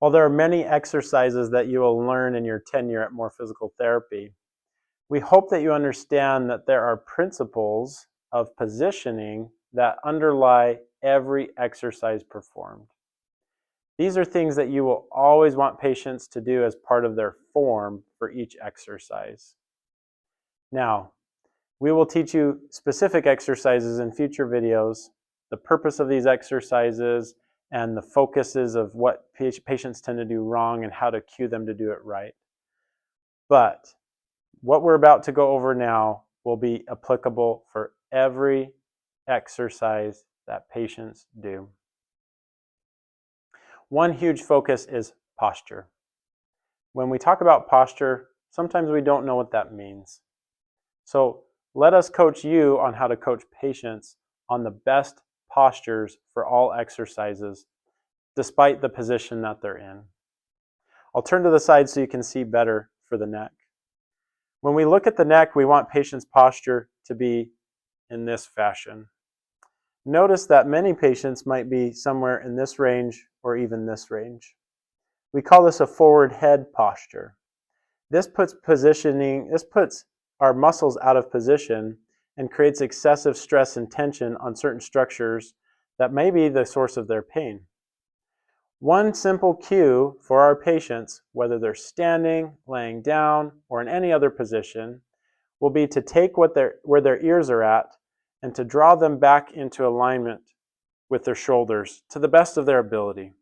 While there are many exercises that you will learn in your tenure at More Physical Therapy, we hope that you understand that there are principles of positioning that underlie every exercise performed. These are things that you will always want patients to do as part of their form for each exercise. Now, we will teach you specific exercises in future videos, the purpose of these exercises, and the focuses of what patients tend to do wrong and how to cue them to do it right. But what we're about to go over now will be applicable for every exercise that patients do. One huge focus is posture. When we talk about posture, sometimes we don't know what that means. So let us coach you on how to coach patients on the best postures for all exercises, despite the position that they're in. I'll turn to the side so you can see better for the neck. When we look at the neck, we want patients' posture to be in this fashion. Notice that many patients might be somewhere in this range or even this range. We call this a forward head posture. This puts our muscles out of position and creates excessive stress and tension on certain structures that may be the source of their pain. One simple cue for our patients, whether they're standing, laying down, or in any other position, will be to take where their ears are at and to draw them back into alignment with their shoulders to the best of their ability.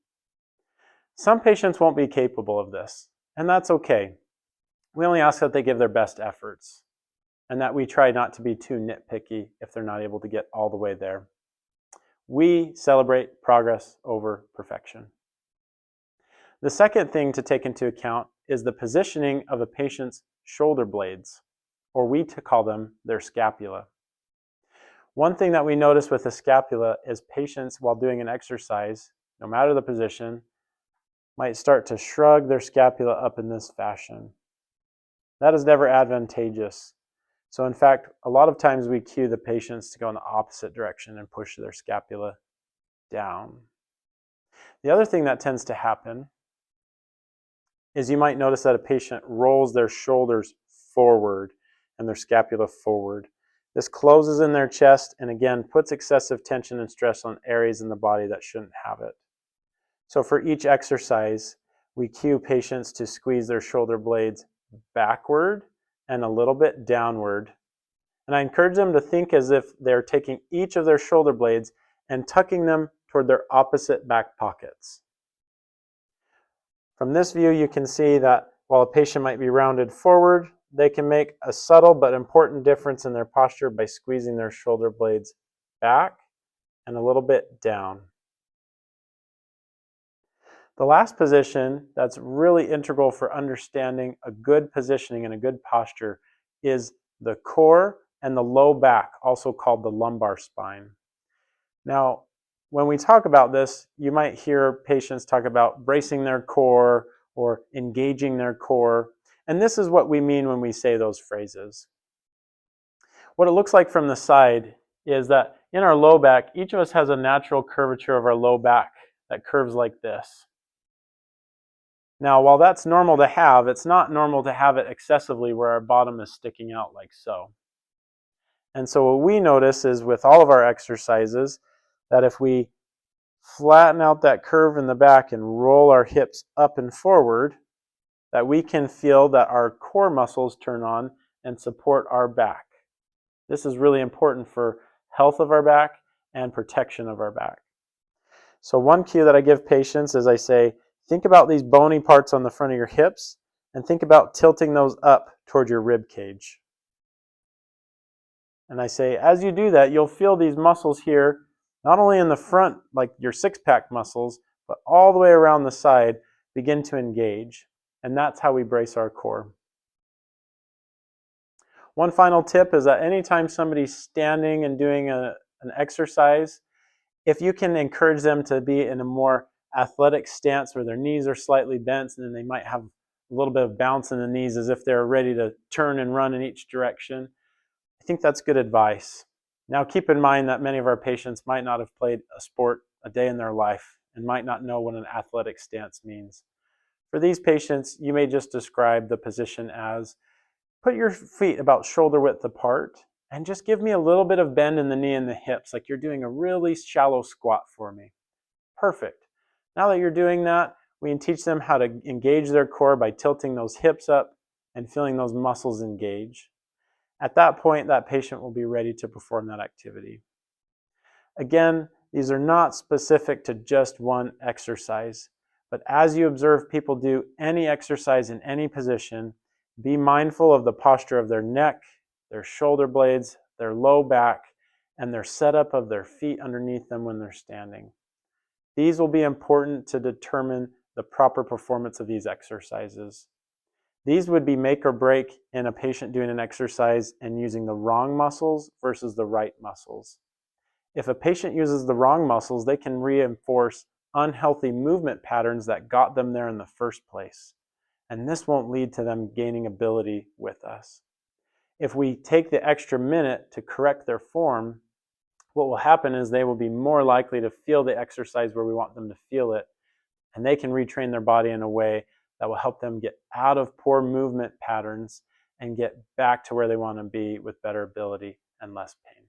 Some patients won't be capable of this, and that's okay. We only ask that they give their best efforts and that we try not to be too nitpicky if they're not able to get all the way there. We celebrate progress over perfection. The second thing to take into account is the positioning of a patient's shoulder blades, or we call them their scapula. One thing that we notice with the scapula is patients, while doing an exercise, no matter the position, might start to shrug their scapula up in this fashion. That is never advantageous. So in fact, a lot of times we cue the patients to go in the opposite direction and push their scapula down. The other thing that tends to happen is you might notice that a patient rolls their shoulders forward and their scapula forward. This closes in their chest and again puts excessive tension and stress on areas in the body that shouldn't have it. So for each exercise, we cue patients to squeeze their shoulder blades backward and a little bit downward. And I encourage them to think as if they're taking each of their shoulder blades and tucking them toward their opposite back pockets. From this view, you can see that while a patient might be rounded forward, they can make a subtle but important difference in their posture by squeezing their shoulder blades back and a little bit down. The last position that's really integral for understanding a good positioning and a good posture is the core and the low back, also called the lumbar spine. Now, when we talk about this, you might hear patients talk about bracing their core or engaging their core, and this is what we mean when we say those phrases. What it looks like from the side is that in our low back, each of us has a natural curvature of our low back that curves like this. Now, while that's normal to have, it's not normal to have it excessively where our bottom is sticking out like so. And so what we notice is with all of our exercises that if we flatten out that curve in the back and roll our hips up and forward, that we can feel that our core muscles turn on and support our back. This is really important for health of our back and protection of our back. So one cue that I give patients is I say, think about these bony parts on the front of your hips and think about tilting those up toward your rib cage. And I say, as you do that, you'll feel these muscles here, not only in the front, like your six-pack muscles, but all the way around the side begin to engage. And that's how we brace our core. One final tip is that anytime somebody's standing and doing an exercise, if you can encourage them to be in a more athletic stance where their knees are slightly bent and then they might have a little bit of bounce in the knees as if they're ready to turn and run in each direction, I think that's good advice. Now keep in mind that many of our patients might not have played a sport a day in their life, and might not know what an athletic stance means. For these patients, you may just describe the position as put your feet about shoulder width apart and just give me a little bit of bend in the knee and the hips, like you're doing a really shallow squat for me. Perfect. Now that you're doing that, we can teach them how to engage their core by tilting those hips up and feeling those muscles engage. At that point, that patient will be ready to perform that activity. Again, these are not specific to just one exercise, but as you observe people do any exercise in any position, be mindful of the posture of their neck, their shoulder blades, their low back, and their setup of their feet underneath them when they're standing. These will be important to determine the proper performance of these exercises. These would be make or break in a patient doing an exercise and using the wrong muscles versus the right muscles. If a patient uses the wrong muscles, they can reinforce unhealthy movement patterns that got them there in the first place. And this won't lead to them gaining ability with us. If we take the extra minute to correct their form, what will happen is they will be more likely to feel the exercise where we want them to feel it, and they can retrain their body in a way that will help them get out of poor movement patterns and get back to where they want to be with better ability and less pain.